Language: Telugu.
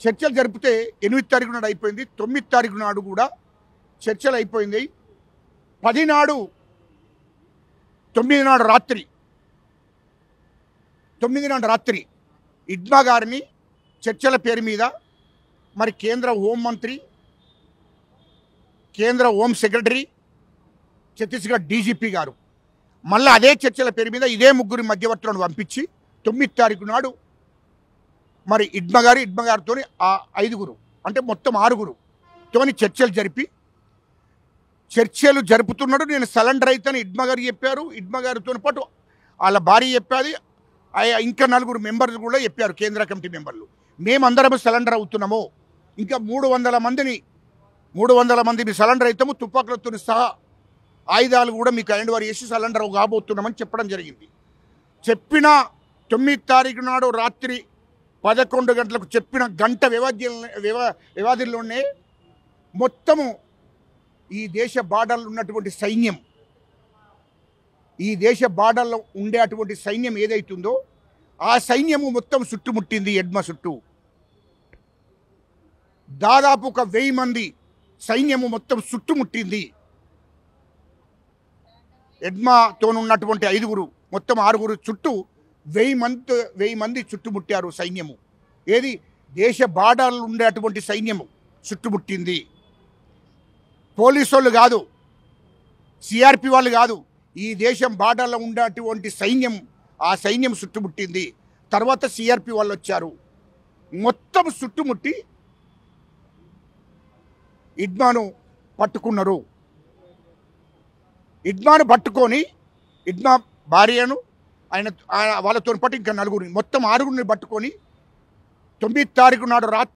చర్చలు జరిపితే 8 తారీఖు నాడు అయిపోయింది. 9 తారీఖు నాడు కూడా చర్చలు అయిపోయింది. 10 నాడు 9 నాడు రాత్రి 9 నాడు రాత్రి ఇడ్మా గారిని చర్చల పేరు మీద మరి కేంద్ర హోంమంత్రి, కేంద్ర హోం సెక్రటరీ, ఛత్తీస్గఢ్ డీజీపీ గారు మళ్ళీ అదే చర్చల పేరు మీద ఇదే ముగ్గురి మధ్యవర్తులను పంపించి 9 తారీఖు నాడు మరి ఇడ్మా గారితో ఆ 5గురు అంటే మొత్తం 6గురుతోని చర్చలు జరిపి చర్చలు జరుపుతున్నాడు. నేను సరెండర్ అయితేనే ఇడ్మా గారు చెప్పారు. ఇడ్మా గారితో పాటు వాళ్ళ భార్య చెప్పాది. ఇంకా 4 మెంబర్లు కూడా చెప్పారు, కేంద్ర కమిటీ మెంబర్లు. మేమందరం సరెండర్ అవుతున్నాము, ఇంకా 300 మంది సరెండర్ అవుతాము, తుపాకులతో సహా ఆయుధాలు కూడా మీకు హ్యాండ్ ఓవర్ చేసి సరెండర్ కాబోతున్నామని చెప్పడం జరిగింది. చెప్పిన 9 తారీఖు నాడు రాత్రి 11 గంటలకు చెప్పిన గంట వ్యవధిలోనే మొత్తము ఈ దేశ బార్డర్లో ఉన్నటువంటి సైన్యం, ఈ దేశ బార్డర్లో ఉండేటువంటి సైన్యం ఏదైతుందో ఆ సైన్యము మొత్తం చుట్టుముట్టింది. ఎడ్మా చుట్టూ దాదాపు ఒక 1000 మంది సైన్యము మొత్తం చుట్టుముట్టింది. ఎడ్మాతో ఉన్నటువంటి 5గురు మొత్తం 6గురు చుట్టూ 1000 మంది చుట్టుముట్టారు సైన్యము. ఏది దేశ బార్డర్లు ఉండేటువంటి సైన్యము చుట్టుముట్టింది. పోలీసు వాళ్ళు కాదు, సిఆర్పి వాళ్ళు కాదు, ఈ దేశం బార్డర్లో ఉండేటువంటి సైన్యం, ఆ సైన్యం చుట్టుముట్టింది. తర్వాత సిఆర్పి వాళ్ళు వచ్చారు, మొత్తం చుట్టుముట్టి ఇడ్మాను పట్టుకున్నారు. ఇడ్మాను పట్టుకొని ఇడ్మా భార్యను వాళ్ళతో పాటు ఇంకా 4గురిని మొత్తం 6గురిని పట్టుకొని 9 తారీఖు నాడు రాత్రి